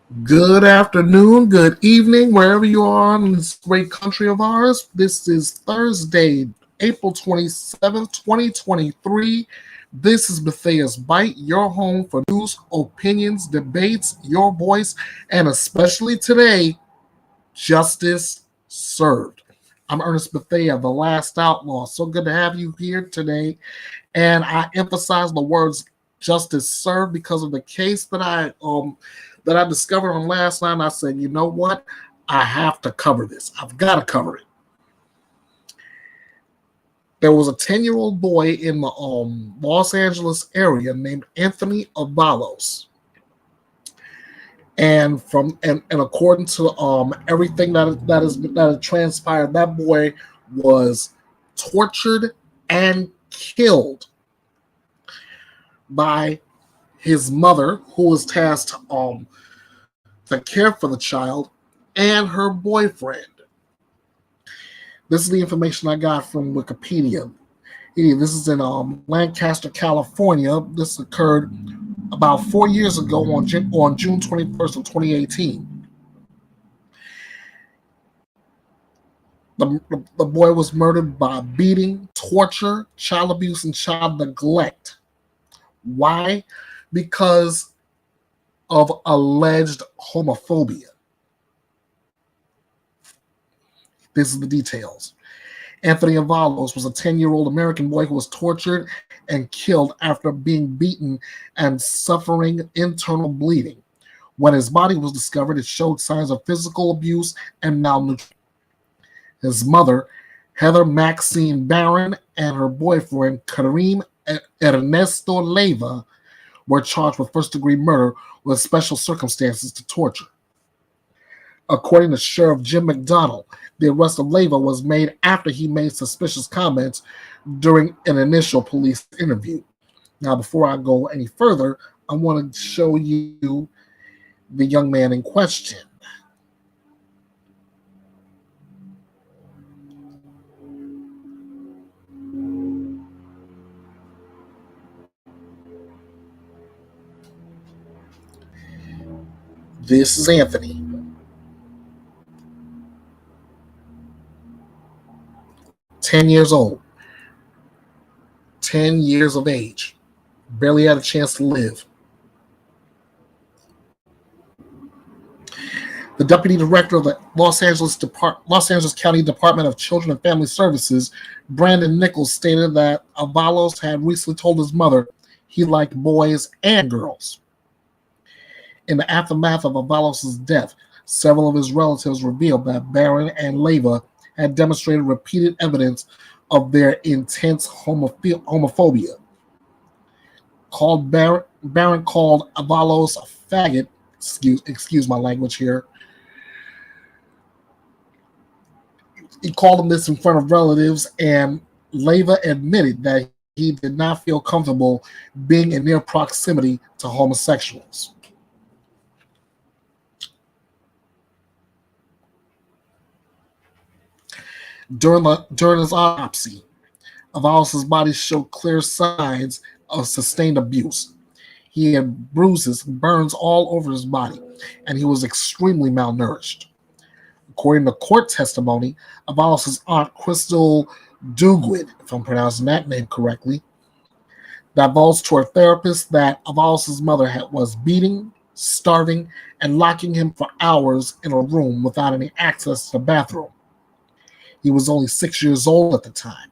Good afternoon, good evening, wherever you are in this great country of ours. This is Thursday, April 27th, 2023. This is Bethea's Byte, your home for news, opinions, debates, your voice, and especially today, justice served. I'm Ernest Bethea, the last outlaw. So good to have you here today. And I emphasize the words justice served because of the case that I discovered on last night. And I said, you know what? I have to cover this. I've got to cover it. There was a 10-year-old boy in the Los Angeles area named Anthony Avalos. And according to everything that has transpired, that boy was tortured and killed by his mother, who was tasked to care for the child, and her boyfriend. This is the information I got from Wikipedia. This is in Lancaster, California. This occurred about 4 years ago on June 21st of 2018. The boy was murdered by beating, torture, child abuse, and child neglect. Why? Because of alleged homophobia. This is the details. Anthony Avalos was a 10-year-old American boy who was tortured and killed after being beaten and suffering internal bleeding. When his body was discovered, it showed signs of physical abuse and malnutrition. His mother, Heather Maxine Barron, and her boyfriend, Kareem Ernesto Leiva, were charged with first-degree murder with special circumstances to torture. According to Sheriff Jim McDonald, the arrest of Leiva was made after he made suspicious comments during an initial police interview. Now, before I go any further, I want to show you the young man in question. This is Anthony. 10 years old. 10 years of age. Barely had a chance to live. The deputy director of the Los Angeles County Department of Children and Family Services, Brandon Nichols, stated that Avalos had recently told his mother he liked boys and girls. In the aftermath of Avalos' death, several of his relatives revealed that Barron and Leiva had demonstrated repeated evidence of their intense homophobia. Barron called Avalos a faggot. Excuse my language here. He called him this in front of relatives, and Leiva admitted that he did not feel comfortable being in near proximity to homosexuals. During his autopsy, Avalos' body showed clear signs of sustained abuse. He had bruises and burns all over his body, and he was extremely malnourished. According to court testimony, Avalos' aunt, Crystal Duguid, if I'm pronouncing that name correctly, divulged to her therapist that Avalos' mother was beating, starving, and locking him for hours in a room without any access to the bathroom. He was only 6 years old at the time.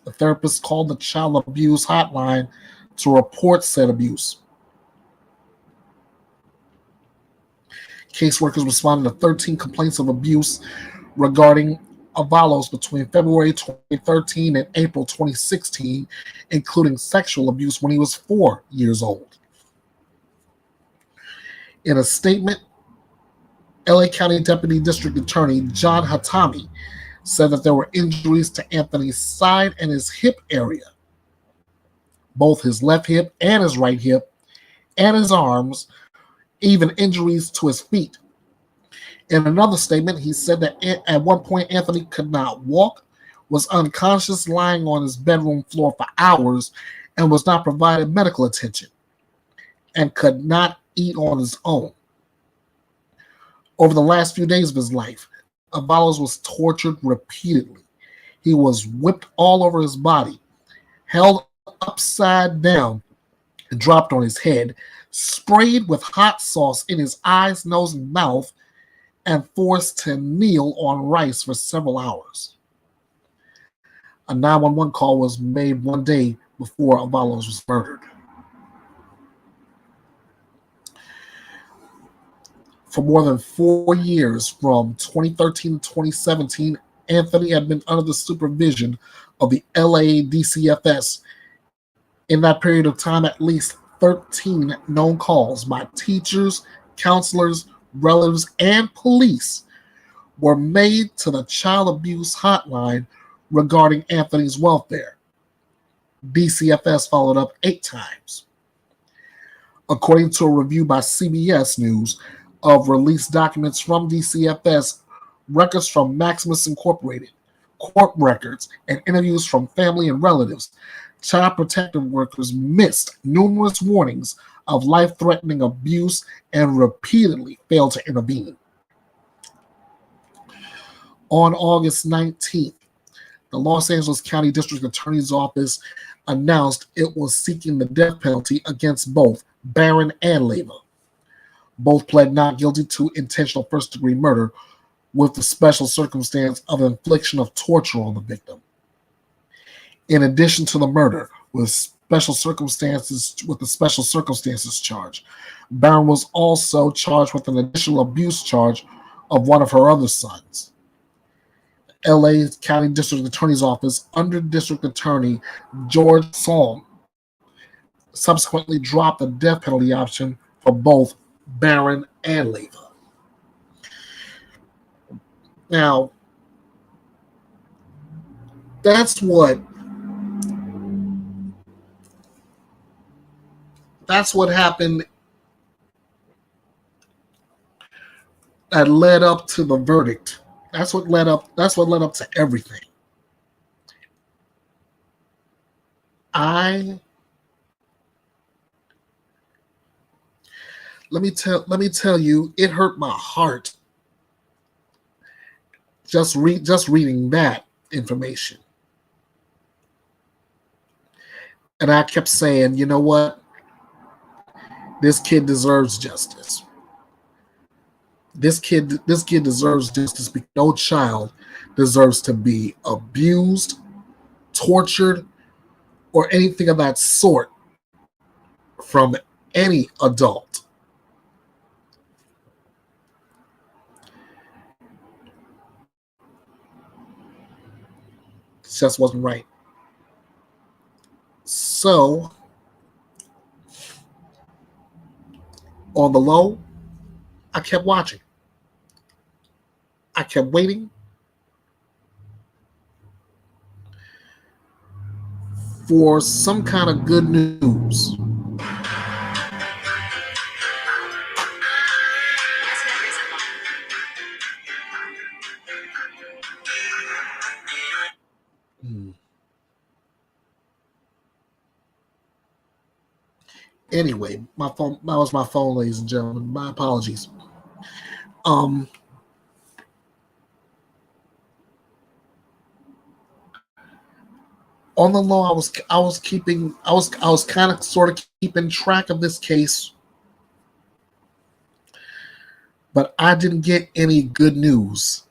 The therapist called the child abuse hotline to report said abuse. Caseworkers responded to 13 complaints of abuse regarding Avalos between February 2013 and April 2016, including sexual abuse when he was 4 years old. In a statement, LA County Deputy District Attorney John Hatami said that there were injuries to Anthony's side and his hip area, both his left hip and his right hip, and his arms, even injuries to his feet. In another statement, he said that at one point Anthony could not walk, was unconscious, lying on his bedroom floor for hours, and was not provided medical attention, and could not eat on his own. Over the last few days of his life, Avalos was tortured repeatedly. He was whipped all over his body, held upside down, dropped on his head, sprayed with hot sauce in his eyes, nose, and mouth, and forced to kneel on rice for several hours. A 911 call was made one day before Avalos was murdered. For more than 4 years, from 2013 to 2017, Anthony had been under the supervision of the LA DCFS. In that period of time, at least 13 known calls by teachers, counselors, relatives, and police were made to the child abuse hotline regarding Anthony's welfare. DCFS followed up 8 times. According to a review by CBS News of released documents from DCFS, records from Maximus Incorporated, court records, and interviews from family and relatives, child protective workers missed numerous warnings of life-threatening abuse and repeatedly failed to intervene. On August 19th, the Los Angeles County District Attorney's Office announced it was seeking the death penalty against both Barron and Leiva. Both pled not guilty to intentional first-degree murder with the special circumstance of infliction of torture on the victim. In addition to the murder, with the special circumstances charge, Barron was also charged with an additional abuse charge of one of her other sons. LA County District Attorney's Office under District Attorney George Salm subsequently dropped the death penalty option for both Barron and Leiva. Now, that's what happened that led up to the verdict. That's what led up to everything. Let me tell you, it hurt my heart just reading that information. And I kept saying, you know what? This kid deserves justice. This kid deserves justice because no child deserves to be abused, tortured, or anything of that sort from any adult. It just wasn't right. So, on the low, I kept watching. I kept waiting for some kind of good news. Anyway, that was my phone, ladies and gentlemen. My apologies. On the low, I was kind of sort of keeping track of this case, but I didn't get any good news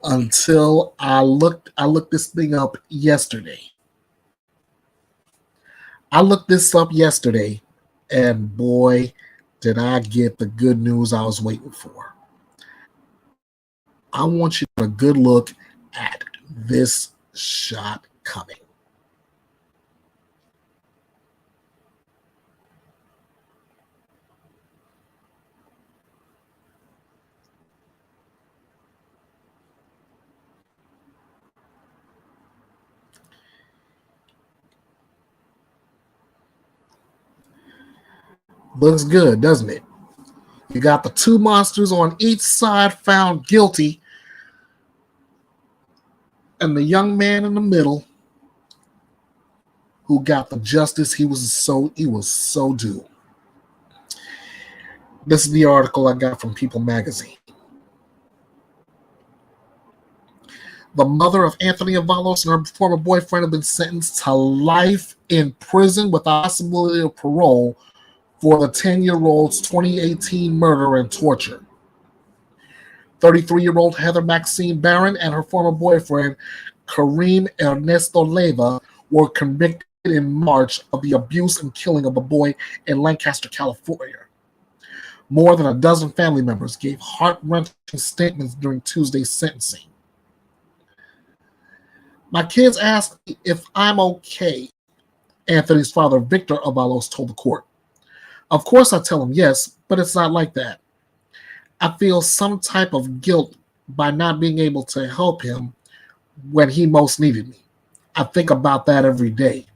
until I looked this thing up yesterday. I looked this up yesterday, and boy, did I get the good news I was waiting for. I want you to have a good look at this shot coming. Looks good, doesn't it? You got the two monsters on each side found guilty, and the young man in the middle who got the justice he was so due. This is the article I got from People magazine. The mother of Anthony Avalos and her former boyfriend have been sentenced to life in prison with the possibility of parole for the 10-year-old's 2018 murder and torture. 33-year-old Heather Maxine Barron and her former boyfriend, Kareem Ernesto Leiva, were convicted in March of the abuse and killing of a boy in Lancaster, California. More than a dozen family members gave heart-wrenching statements during Tuesday's sentencing. My kids asked me if I'm okay, Anthony's father, Victor Avalos, told the court. Of course I tell them yes, but it's not like that. I feel some type of guilt by not being able to help him when he most needed me. I think about that every day.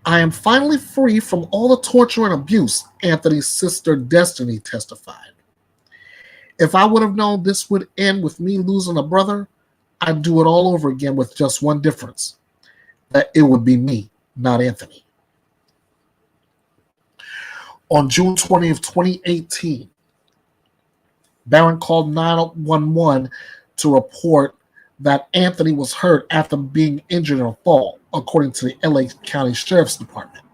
I am finally free from all the torture and abuse, Anthony's sister Destiny testified. If I would have known this would end with me losing a brother, I'd do it all over again with just one difference, that it would be me, not Anthony. On June 20th, 2018, Barron called 911 to report that Anthony was hurt after being injured in a fall, according to the LA County Sheriff's Department.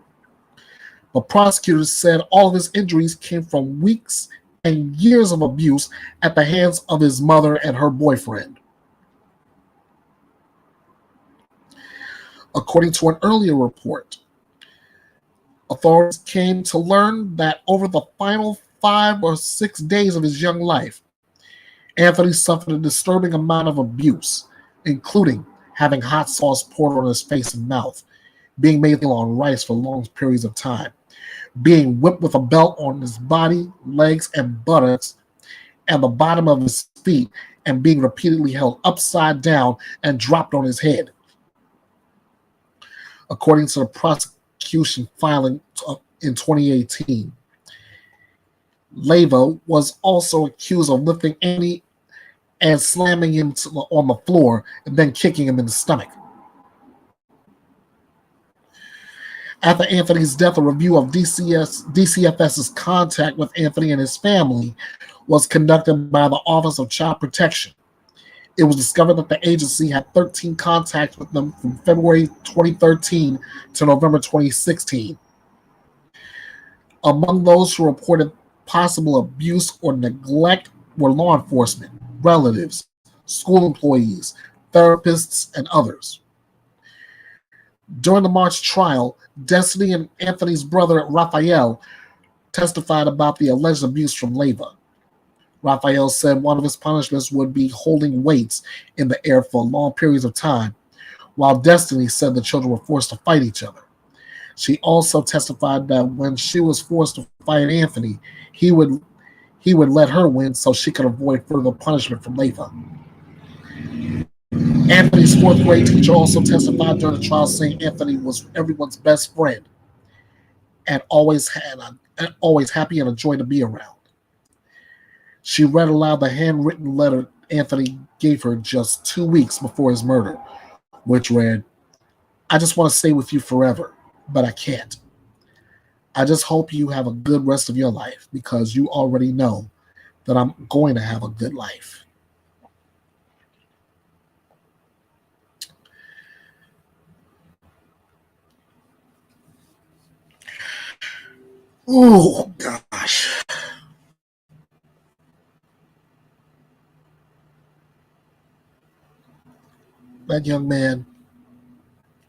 But prosecutors said all of his injuries came from weeks and years of abuse at the hands of his mother and her boyfriend. According to an earlier report, authorities came to learn that over the final 5 or 6 days of his young life, Anthony suffered a disturbing amount of abuse, including having hot sauce poured on his face and mouth, being made on rice for long periods of time, being whipped with a belt on his body, legs, and buttocks, and the bottom of his feet, and being repeatedly held upside down and dropped on his head. According to the prosecution filing in 2018, Leiva was also accused of lifting Anthony and slamming him on the floor and then kicking him in the stomach. After Anthony's death, a review of DCFS's contact with Anthony and his family was conducted by the Office of Child Protection. It was discovered that the agency had 13 contacts with them from February 2013 to November 2016. Among those who reported possible abuse or neglect were law enforcement, relatives, school employees, therapists, and others. During the March trial, Destiny and Anthony's brother, Raphael, testified about the alleged abuse from Leiva. Raphael said one of his punishments would be holding weights in the air for long periods of time, while Destiny said the children were forced to fight each other. She also testified that when she was forced to fight Anthony, he would let her win so she could avoid further punishment from Leiva. Anthony's 4th grade teacher also testified during the trial, saying Anthony was everyone's best friend and always happy and a joy to be around. She read aloud the handwritten letter Anthony gave her just 2 weeks before his murder, which read, "I just want to stay with you forever, but I can't. I just hope you have a good rest of your life because you already know that I'm going to have a good life." Oh, gosh. That young man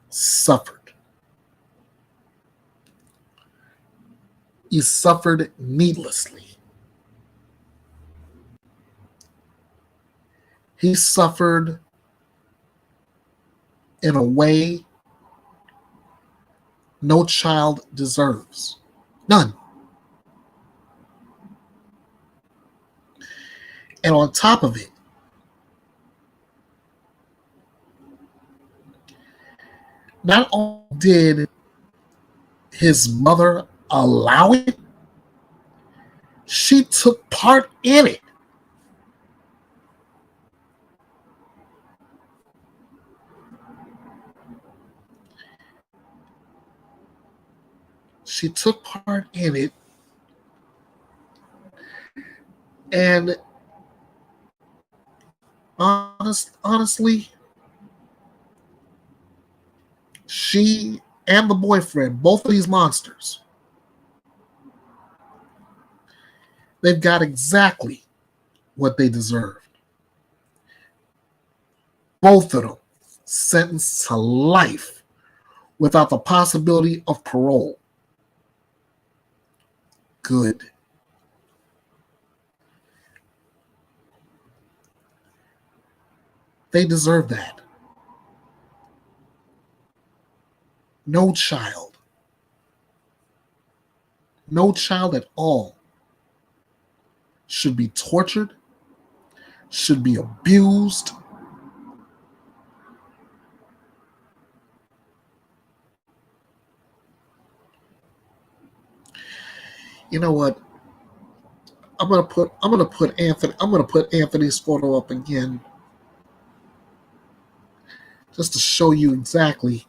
suffered. He suffered needlessly. He suffered in a way no child deserves. None. And on top of it, not only did his mother allow it, she took part in it. She took part in it, and honestly, she and the boyfriend, both of these monsters, they've got exactly what they deserved. Both of them sentenced to life without the possibility of parole. Good. They deserve that. No child, no child at all should be tortured, should be abused. You know what? I'm gonna put Anthony's photo up again just to show you exactly.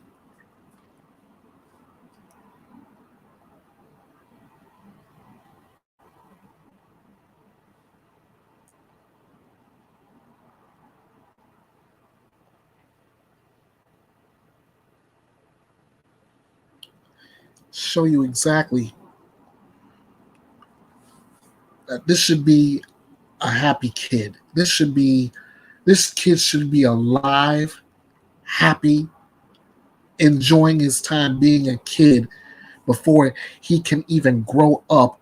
Show you exactly that this should be a happy kid. This kid should be alive, happy, enjoying his time being a kid before he can even grow up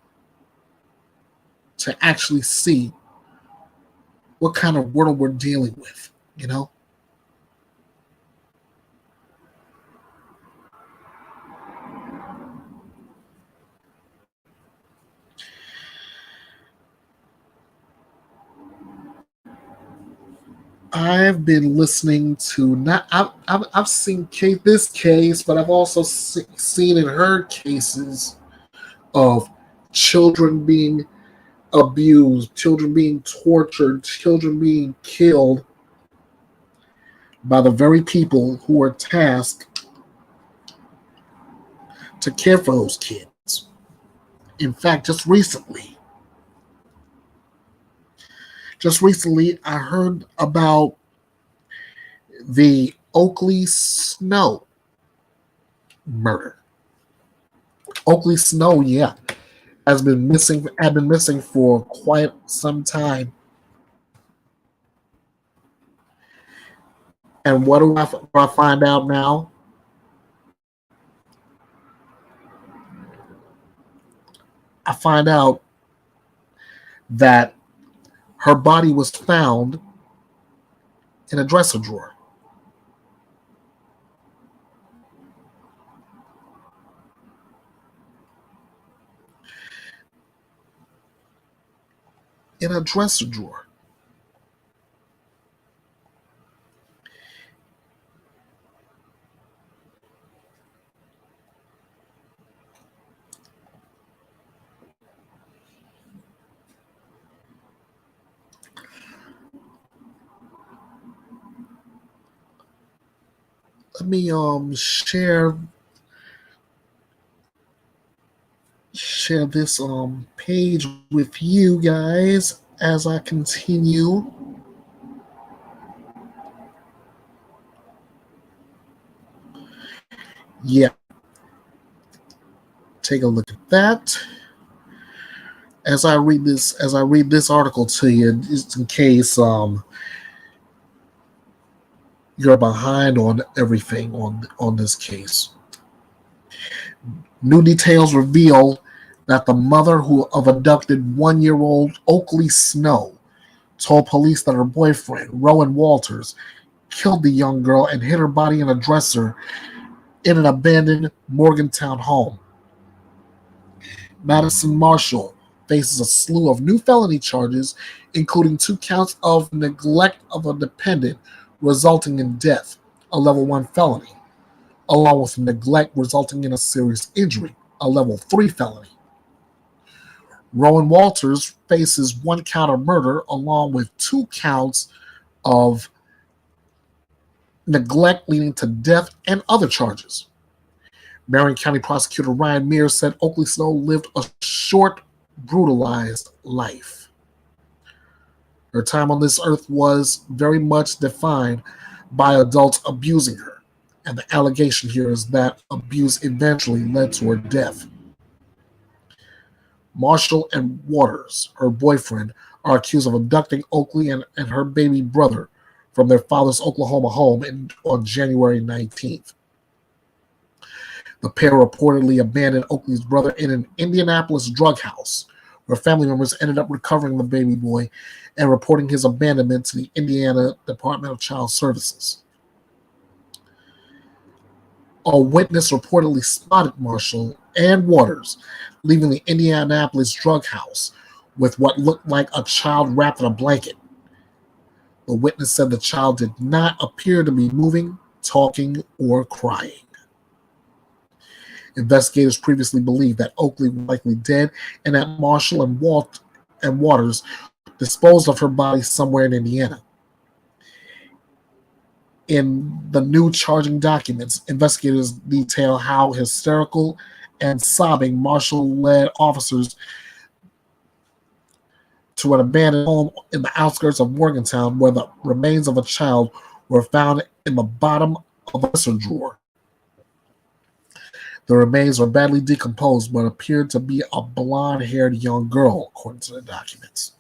to actually see what kind of world we're dealing with, you know? I've been listening to not I've seen this case, but I've also seen and heard cases of children being abused, children being tortured, children being killed by the very people who are tasked to care for those kids. In fact, just recently, I heard about the Oakley Snow murder. Oakley Snow, yeah, had been missing for quite some time. And what do I find out now? I find out that her body was found in a dresser drawer. In a dresser drawer. Let me share this page with you guys as I continue. Yeah, take a look at that. As I read this article to you, just in case you're behind on everything on this case. New details reveal that the mother who of abducted 1-year-old Oakley Snow told police that her boyfriend, Rowan Walters, killed the young girl and hid her body in a dresser in an abandoned Morgantown home. Madison Marshall faces a slew of new felony charges, including 2 counts of neglect of a dependent resulting in death, a level 1 felony, along with neglect resulting in a serious injury, a level 3 felony. Rowan Walters faces 1 count of murder along with 2 counts of neglect leading to death and other charges. Marion County prosecutor Ryan Mears said Oakley Snow lived a short, brutalized life. Her time on this earth was very much defined by adults abusing her, and the allegation here is that abuse eventually led to her death. Marshall and Waters, her boyfriend, are accused of abducting Oakley and her baby brother from their father's Oklahoma home on January 19th. The pair reportedly abandoned Oakley's brother in an Indianapolis drug house, where family members ended up recovering the baby boy and reporting his abandonment to the Indiana Department of Child Services. A witness reportedly spotted Marshall and Waters leaving the Indianapolis drug house with what looked like a child wrapped in a blanket. The witness said the child did not appear to be moving, talking, or crying. Investigators previously believed that Oakley was likely dead and that Marshall and Waters disposed of her body somewhere in Indiana. In the new charging documents, investigators detail how hysterical and sobbing Marshall led officers to an abandoned home in the outskirts of Morgantown where the remains of a child were found in the bottom of a dresser drawer. The remains were badly decomposed but appeared to be a blonde-haired young girl, according to the documents.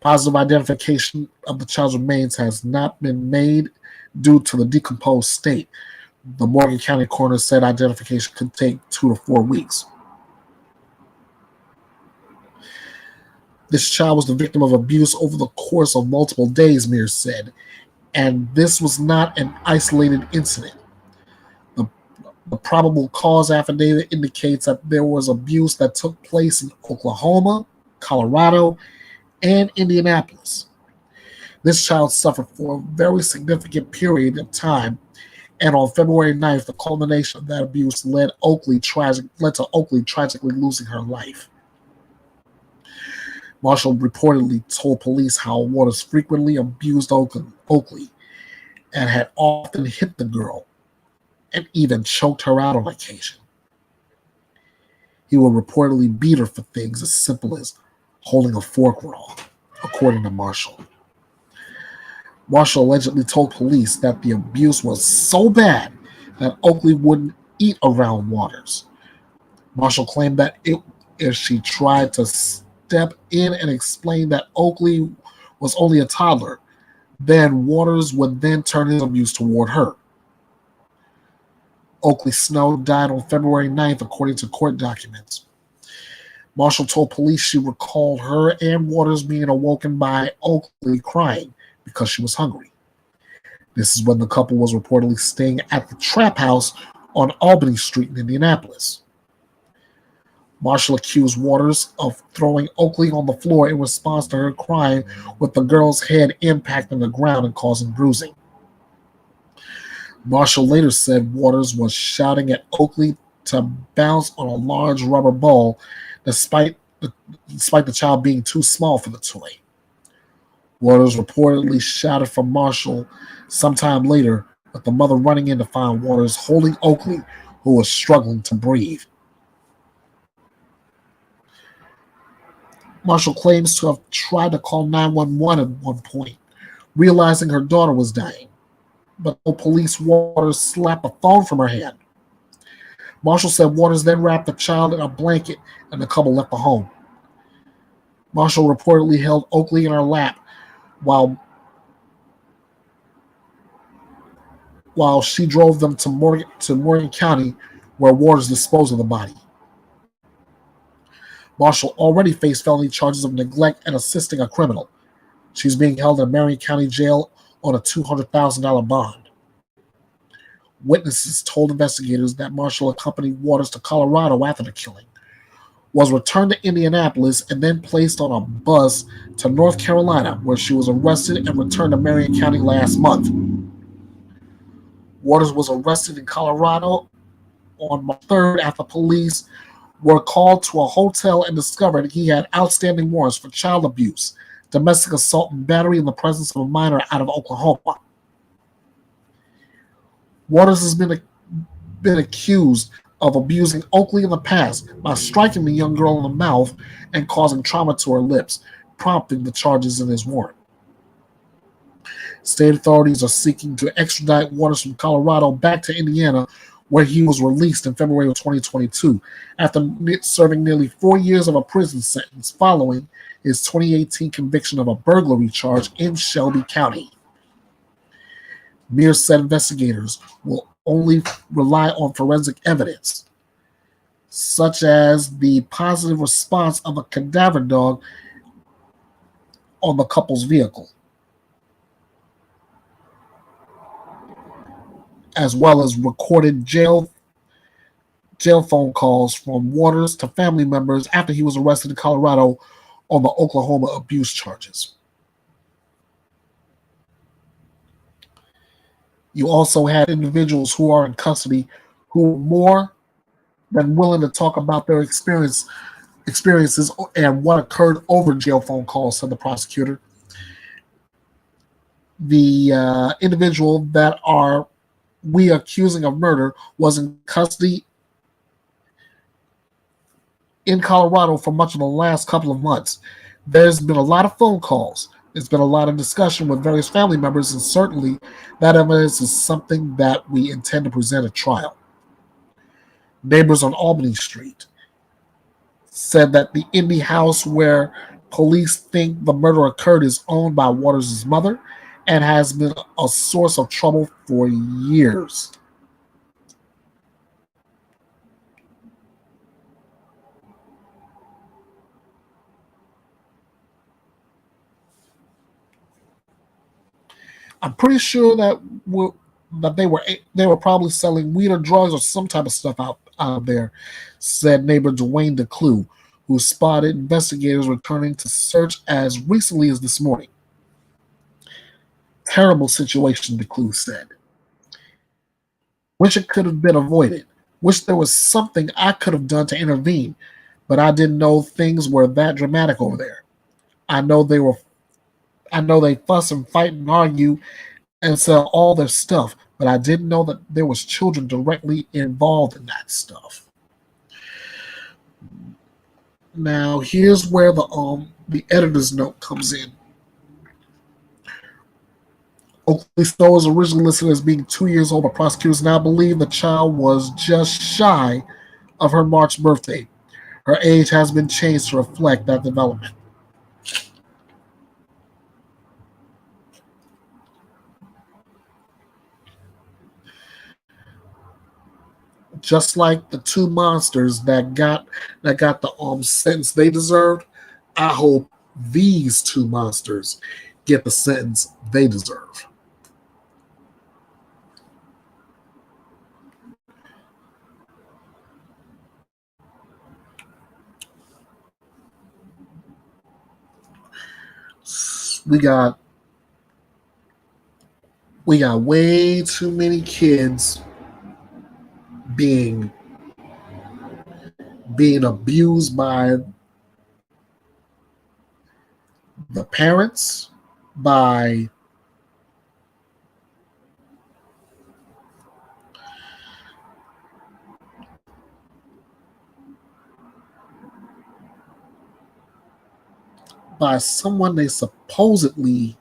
Positive identification of the child's remains has not been made due to the decomposed state. The Morgan County coroner said identification could take 2 to 4 weeks. This child was the victim of abuse over the course of multiple days, Mears said, and this was not an isolated incident. The probable cause affidavit indicates that there was abuse that took place in Oklahoma, Colorado, and Indianapolis. This child suffered for a very significant period of time, and on February 9th, the culmination of that abuse led to Oakley tragically losing her life. Marshall reportedly told police how Waters frequently abused Oakley and had often hit the girl and even choked her out on occasion. He would reportedly beat her for things as simple as holding a fork wrong, according to Marshall. Marshall allegedly told police that the abuse was so bad that Oakley wouldn't eat around Waters. Marshall claimed that if she tried to step in and explain that Oakley was only a toddler, then Waters would then turn his abuse toward her. Oakley Snow died on February 9th, according to court documents. Marshall told police she recalled her and Waters being awoken by Oakley crying because she was hungry. This is when the couple was reportedly staying at the Trap House on Albany Street in Indianapolis. Marshall accused Waters of throwing Oakley on the floor in response to her crying, with the girl's head impacting the ground and causing bruising. Marshall later said Waters was shouting at Oakley to bounce on a large rubber ball, despite the child being too small for the toy. Waters reportedly shouted for Marshall sometime later, with the mother running in to find Waters holding Oakley, who was struggling to breathe. Marshall claims to have tried to call 911 at one point, realizing her daughter was dying, but police Waters slapped the phone from her hand. Marshall said Waters then wrapped the child in a blanket and the couple left the home. Marshall reportedly held Oakley in her lap while she drove them to Morgan County, where Waters disposed of the body. Marshall already faced felony charges of neglect and assisting a criminal. She's being held in Marion County Jail on a $200,000 bond. Witnesses told investigators that Marshall accompanied Waters to Colorado after the killing, was returned to Indianapolis, and then placed on a bus to North Carolina, where she was arrested and returned to Marion County last month. Waters was arrested in Colorado on March 3rd after police were called to a hotel and discovered he had outstanding warrants for child abuse, domestic assault, and battery in the presence of a minor out of Oklahoma. Waters has been been accused of abusing Oakley in the past by striking the young girl in the mouth and causing trauma to her lips, prompting the charges in his warrant. State authorities are seeking to extradite Waters from Colorado back to Indiana, where he was released in February of 2022 after serving nearly 4 years of a prison sentence following his 2018 conviction of a burglary charge in Shelby County. Mears said investigators will only rely on forensic evidence, such as the positive response of a cadaver dog on the couple's vehicle, as well as recorded jail phone calls from Waters to family members after he was arrested in Colorado on the Oklahoma abuse charges. You also had individuals who are in custody who were more than willing to talk about their experiences and what occurred over jail phone calls, said the prosecutor. The individual that we accusing of murder was in custody in Colorado for much of the last couple of months. There's been a lot of phone calls. There's been a lot of discussion with various family members, and certainly that evidence is something that we intend to present at trial. Neighbors on Albany Street said that the Indy house where police think the murder occurred is owned by Waters' mother and has been a source of trouble for years. I'm pretty sure that they were probably selling weed or drugs or some type of stuff out there, said neighbor Dwayne DeClue, who spotted investigators returning to search as recently as this morning. Terrible situation, DeClue said. Wish it could have been avoided. Wish there was something I could have done to intervene, but I didn't know things were that dramatic over there. I know they fuss and fight and argue and sell all their stuff, but I didn't know that there was children directly involved in that stuff. Now, here's where the editor's note comes in. Oakley Snow was originally listed as being 2 years old, but prosecutors now believe the child was just shy of her March birthday. Her age has been changed to reflect that development. Just like the two monsters that got the sentence they deserved, I hope these two monsters get the sentence they deserve. We got way too many kids being abused by the parents, by someone they supposedly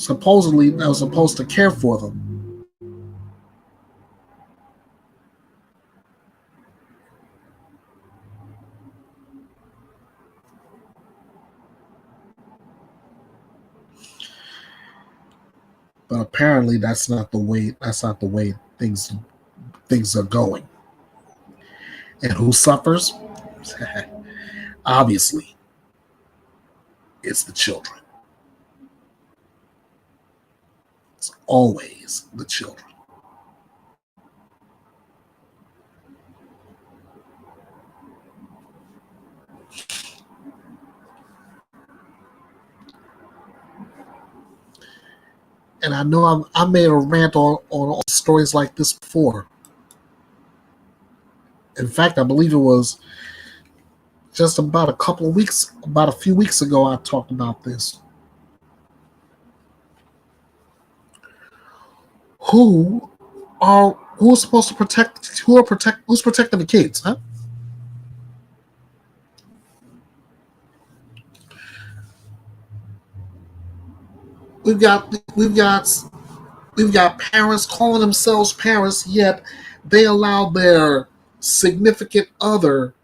that was supposed to care for them. But apparently that's not the way things are going. And who suffers? Obviously, it's the children. It's always the children. And I know I made a rant on stories like this before. In fact, I believe it was just about a few weeks ago, I talked about this. Who who's supposed to protect? Who's protecting the kids? Huh? We've got we've got we've got parents calling themselves parents, yet they allow their significant other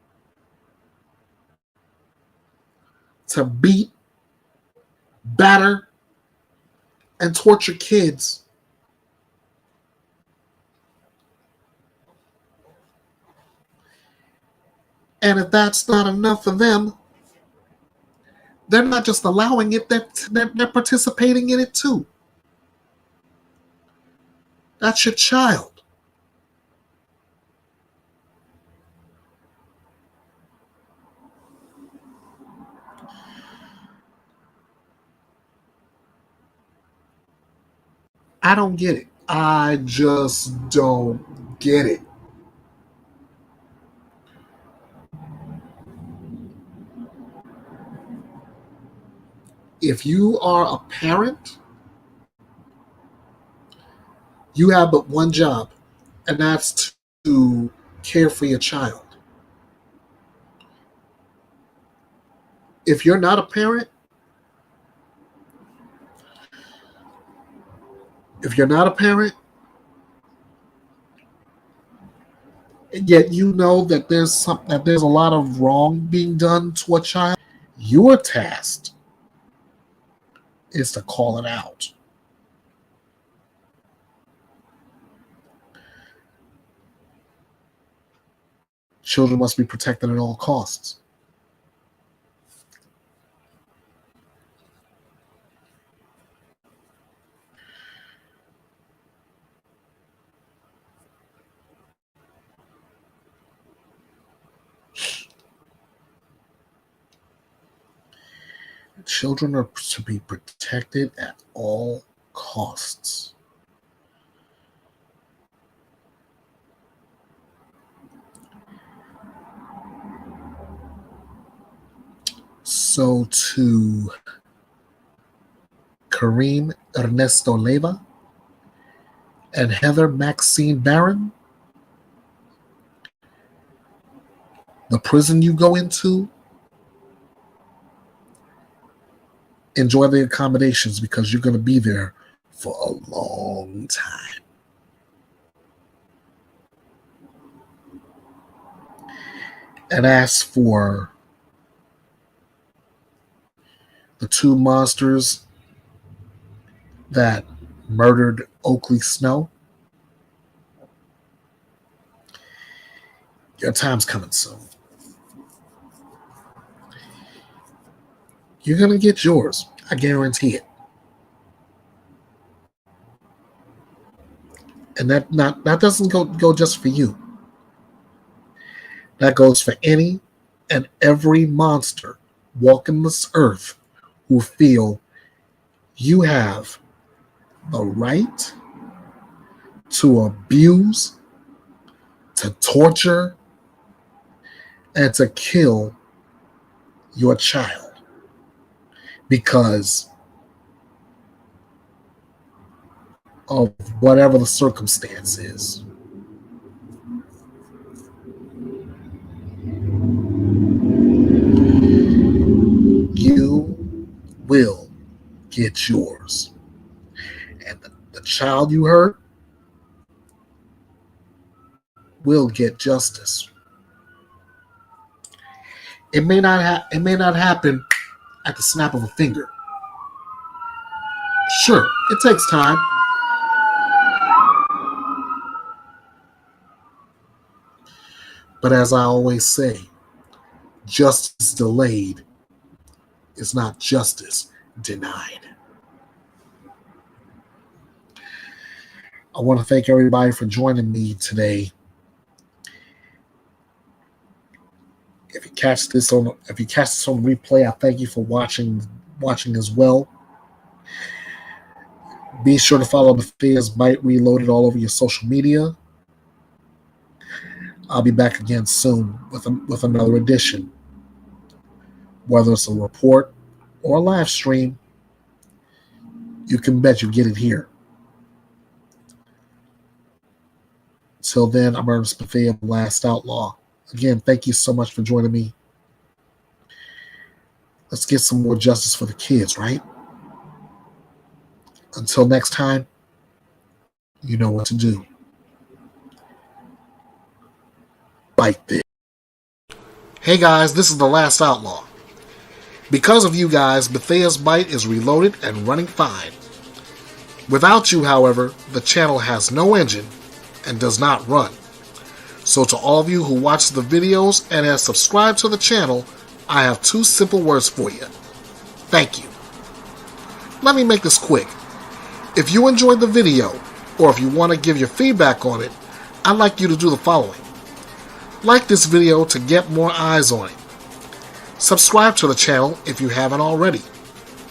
to beat, batter, and torture kids. And if that's not enough for them, they're not just allowing it, they're participating in it too. That's your child. I don't get it. I just don't get it. If you are a parent, you have but one job, and that's to care for your child. If you're not a parent, if you're not a parent, and yet you know that there's a lot of wrong being done to a child, your task is to call it out. Children must be protected at all costs. Children are to be protected at all costs. So to Kareem Ernesto Leiva and Heather Maxine Barron, the prison you go into, enjoy the accommodations because you're going to be there for a long time. And as for the two monsters that murdered Oakley Snow, your time's coming soon. You're going to get yours. I guarantee it. And that doesn't go just for you. That goes for any and every monster walking this earth who feel you have the right to abuse, to torture, and to kill your child because of whatever the circumstance is. You will get yours. And the child you hurt will get justice. It may not happen at the snap of a finger. Sure, it takes time. But as I always say, justice delayed is not justice denied. I want to thank everybody for joining me today. If you catch this on replay, I thank you for watching as well. Be sure to follow Bethea's Byte Reloaded all over your social media. I'll be back again soon with another edition. Whether it's a report or a live stream, you can bet you get it here. Till then, I'm Ernest Bethea, the Last Outlaw. Again, thank you so much for joining me. Let's get some more justice for the kids, right? Until next time, you know what to do. Bite this. Hey guys, this is the Last Outlaw. Because of you guys, Bethea's Byte is reloaded and running fine. Without you, however, the channel has no engine and does not run. So to all of you who watch the videos and have subscribed to the channel, I have 2 simple words for you. Thank you. Let me make this quick. If you enjoyed the video, or if you want to give your feedback on it, I'd like you to do the following. Like this video to get more eyes on it. Subscribe to the channel if you haven't already.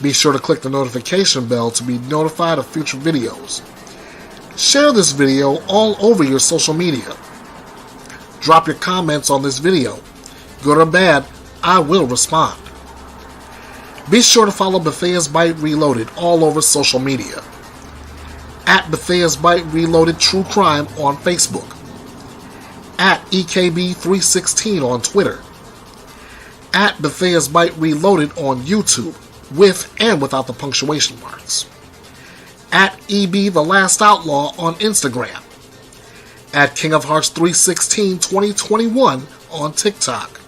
Be sure to click the notification bell to be notified of future videos. Share this video all over your social media. Drop your comments on this video. Good or bad, I will respond. Be sure to follow Bethea's Byte Reloaded all over social media. At Bethea's Byte Reloaded True Crime on Facebook. At EKB316 on Twitter. At Bethea's Byte Reloaded on YouTube, with and without the punctuation marks. At EB The Last Outlaw on Instagram. At King of Hearts 316 2021 on TikTok.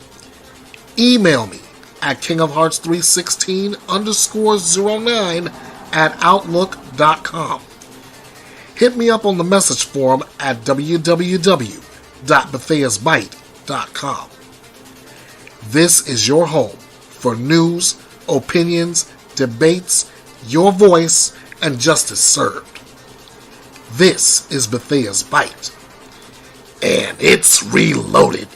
Email me at kingofhearts316_09 at outlook.com. Hit me up on the message forum at www.betheasbyte.com. This is your home for news, opinions, debates, your voice, and justice served. This is Bethea's Byte, and it's reloaded.